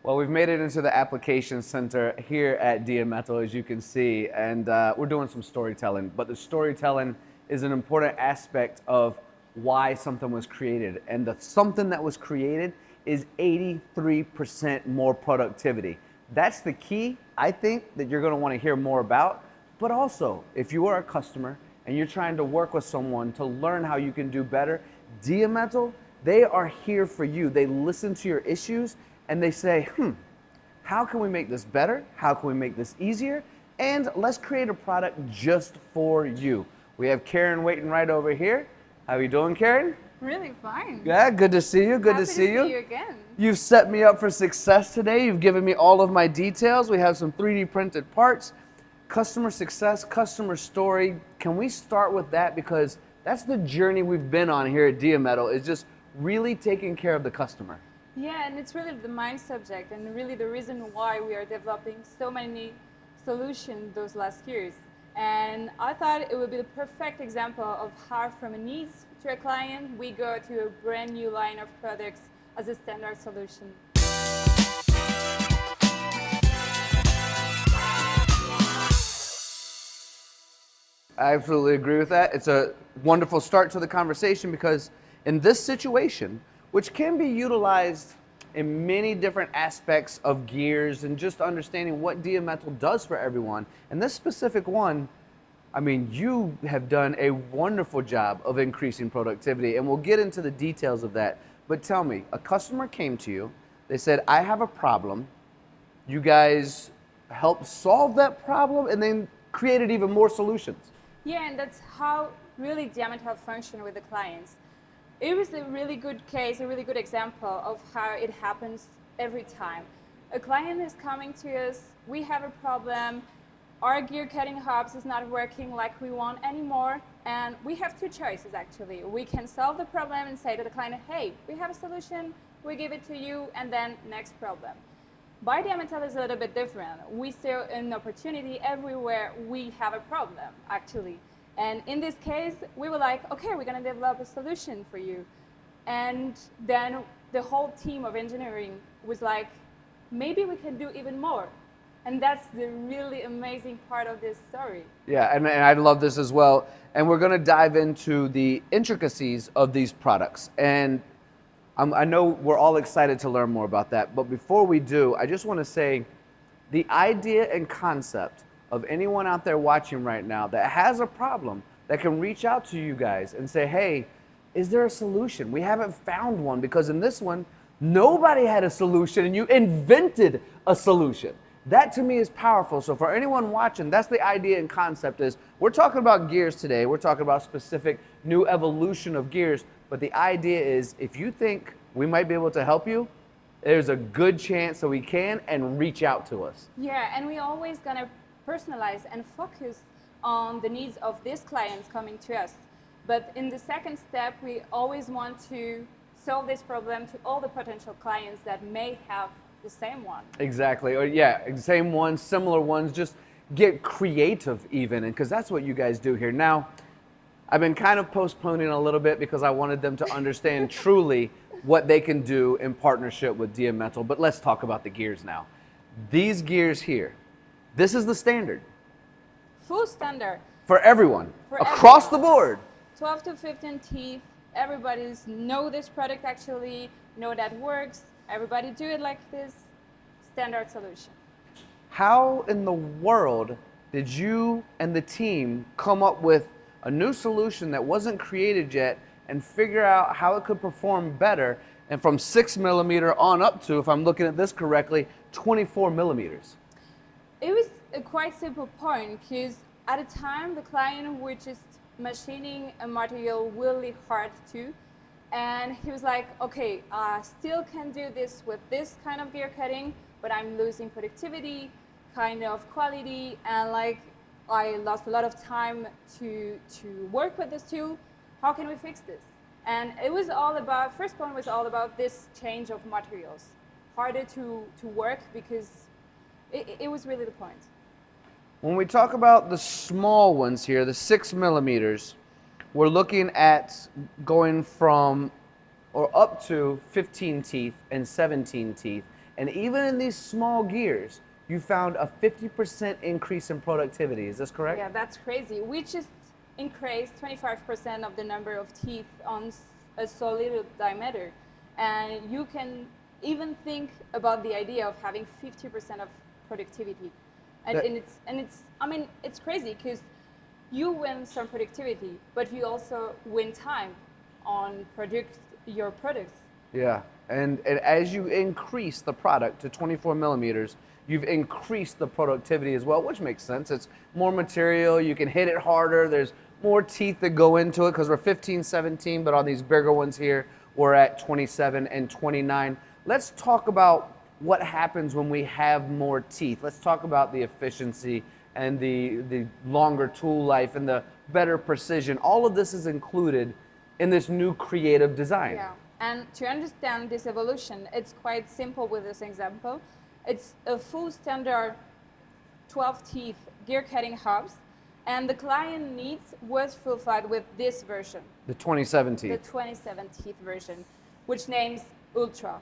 Well, we've made it into the application center here at Diametal, as you can see, and we're doing some storytelling. But the storytelling is an important aspect of why something was created. And the something that was created is 83% more productivity. That's the key, I think, that you're going to want to hear more about. But also, if you are a customer and you're trying to work with someone to learn how you can do better, Diametal, they are here for you. They listen to your issues and they say, how can we make this better? How can we make this easier? And let's create a product just for you. We have Karen waiting right over here. How are you doing, Karen? Really fine. Yeah, good to see you. Good Happy to see you. Again. You've set me up for success today. You've given me all of my details. We have some 3D printed parts. Customer success, customer story. Can we start with that? Because that's the journey we've been on here at Diametal, is just really taking care of the customer. Yeah, and it's really the mind subject and really the reason why we are developing so many solutions those last years. And I thought it would be the perfect example of how from a needs to a client, we go to a brand new line of products as a standard solution. I absolutely agree with that. It's a wonderful start to the conversation because in this situation, which can be utilized in many different aspects of gears and just understanding what Diametal does for everyone, and this specific one, I mean, you have done a wonderful job of increasing productivity, and we'll get into the details of that. But tell me, a customer came to you, they said, I have a problem. You guys helped solve that problem and then created even more solutions. Yeah, and that's how really Diametal functioned with the clients. It was a really good case, a really good example of how it happens every time. A client is coming to us, we have a problem, our gear cutting hubs is not working like we want anymore, and we have two choices actually. We can solve the problem and say to the client, hey, we have a solution, we give it to you, and then next problem. By Diametal is a little bit different. We see an opportunity everywhere we have a problem, actually. And in this case, we were like, okay, we're going to develop a solution for you. And then the whole team of engineering was like, maybe we can do even more. And that's the really amazing part of this story. Yeah, and I love this as well. And we're going to dive into the intricacies of these products. And I know we're all excited to learn more about that, but before we do, I just want to say the idea and concept of anyone out there watching right now that has a problem that can reach out to you guys and say, hey, is there a solution? We haven't found one, because in this one, nobody had a solution and you invented a solution. That to me is powerful. So for anyone watching, that's the idea and concept. Is we're talking about gears today. We're talking about specific new evolution of gears. But the idea is, if you think we might be able to help you, there's a good chance that we can, and reach out to us. Yeah, and we're always going to personalize and focus on the needs of these clients coming to us. But in the second step, we always want to solve this problem to all the potential clients that may have the same one. Exactly. Or yeah, same ones, similar ones. Just get creative even, and because that's what you guys do here. Now, I've been kind of postponing a little bit because I wanted them to understand truly what they can do in partnership with Diametal. But let's talk about the gears now. These gears here, this is the standard. Full standard. For everyone, across the board. 12 to 15 teeth. Everybody's know this product actually, know that works. Everybody do it like this. Standard solution. How in the world did you and the team come up with a new solution that wasn't created yet and figure out how it could perform better, and from 6 millimeter on up to, if I'm looking at this correctly, 24 millimeters? It was a quite simple point, because at a time the client was just machining a material really hard too, and he was like, okay, I still can do this with this kind of gear cutting, but I'm losing productivity, kind of quality, and like I lost a lot of time to work with this tool. How can we fix this? And it was all about, first point was all about this change of materials. Harder to work, because it was really the point. When we talk about the small ones here, the 6 millimeters, we're looking at going from or up to 15 teeth and 17 teeth. And even in these small gears, you found a 50% increase in productivity. Is this correct? Yeah, that's crazy. We just increased 25% of the number of teeth on a solid diameter. And you can even think about the idea of having 50% of productivity. It's crazy because you win some productivity, but you also win time on your products. Yeah, and as you increase the product to 24 millimeters, you've increased the productivity as well, which makes sense. It's more material, you can hit it harder, there's more teeth that go into it because we're 15, 17, but on these bigger ones here, we're at 27 and 29. Let's talk about what happens when we have more teeth. Let's talk about the efficiency and the longer tool life and the better precision. All of this is included in this new creative design. Yeah, and to understand this evolution, it's quite simple with this example. It's a full standard 12 teeth gear cutting hubs, and the client needs was fulfilled with this version. The 27 teeth. The 27 teeth version, which names Ultra.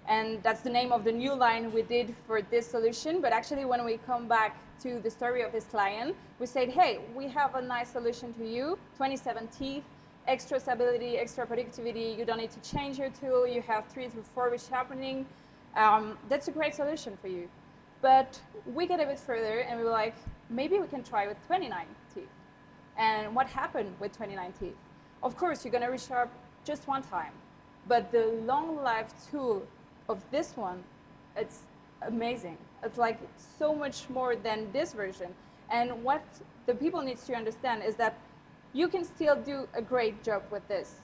And that's the name of the new line we did for this solution. But actually, when we come back to the story of this client, we said, hey, we have a nice solution to you, 27 teeth, extra stability, extra productivity. You don't need to change your tool. You have 3 to 4 resharpening. That's a great solution for you. But we get a bit further and we were like, maybe we can try with 29 teeth. And what happened with 29 teeth? Of course, you're going to resharp just one time. But the long life tool of this one, it's amazing. It's like so much more than this version. And what the people need to understand is that you can still do a great job with this,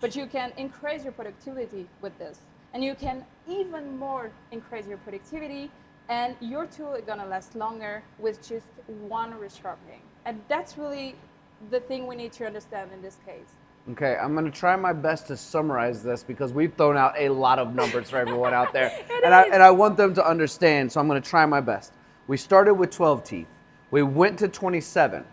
but you can increase your productivity with this. And you can even more increase your productivity, and your tool is gonna last longer with just one resharpening. And that's really the thing we need to understand in this case. Okay, I'm going to try my best to summarize this because we've thrown out a lot of numbers for everyone out there. and I want them to understand, so I'm going to try my best. We started with 12 teeth. We went to 27.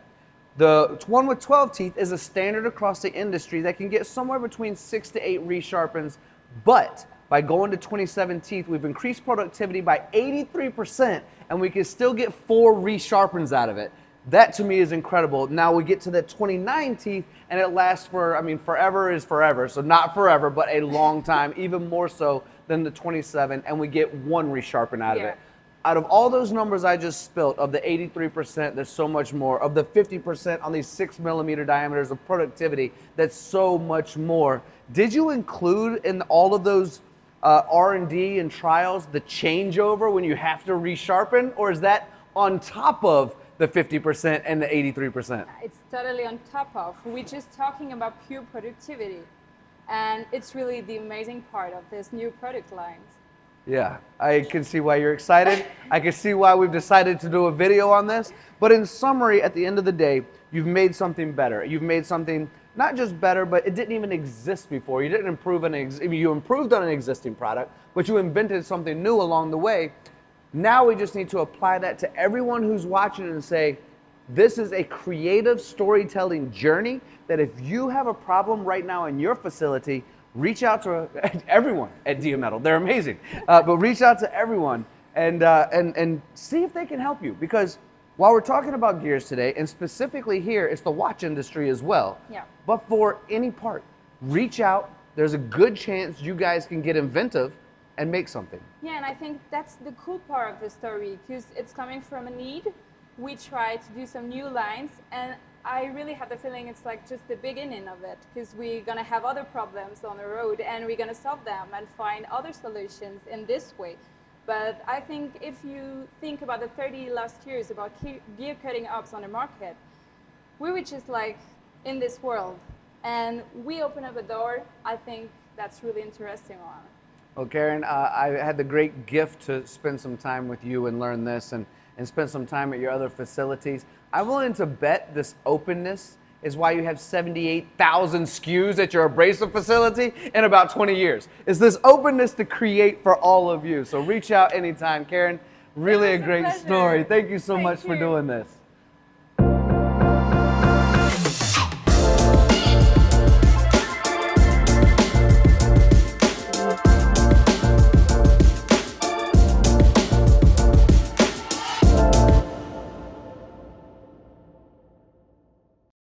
The one with 12 teeth is a standard across the industry that can get somewhere between 6 to 8 resharpens, but by going to 27 teeth, we've increased productivity by 83%, and we can still get 4 resharpens out of it. That to me is incredible. Now we get to the 29 teeth and it lasts for, forever is forever. So not forever, but a long time, even more so than the 27, and we get 1 resharpen out of it. Out of all those numbers I just spilt, of the 83%, there's so much more. Of the 50% on these 6 millimeter diameters of productivity, that's so much more. Did you include in all of those R&D and trials the changeover when you have to resharpen, or is that on top of the 50% and the 83%? It's totally on top of. We're just talking about pure productivity. And it's really the amazing part of this new product lines. Yeah, I can see why you're excited. I can see why we've decided to do a video on this. But in summary, at the end of the day, you've made something better. You've made something not just better, but it didn't even exist before. You didn't improve you improved on an existing product, but you invented something new along the way. Now we just need to apply that to everyone who's watching and say, this is a creative storytelling journey that if you have a problem right now in your facility, reach out to everyone at Diametal. They're amazing. But reach out to everyone and see if they can help you. Because while we're talking about gears today, and specifically here, it's the watch industry as well. Yeah. But for any part, reach out. There's a good chance you guys can get inventive and make something. Yeah, and I think that's the cool part of the story, because it's coming from a need. We try to do some new lines, and I really have the feeling it's like just the beginning of it, because we're going to have other problems on the road, and we're going to solve them and find other solutions in this way. But I think if you think about the 30 last years about gear cutting ups on the market, we were just like in this world, and we open up a door. I think that's really interesting one. Well, Karen, I had the great gift to spend some time with you and learn this and spend some time at your other facilities. I'm willing to bet this openness is why you have 78,000 SKUs at your abrasive facility in about 20 years. It's this openness to create for all of you. So reach out anytime. Karen, really a great story. Thank you so much for doing this.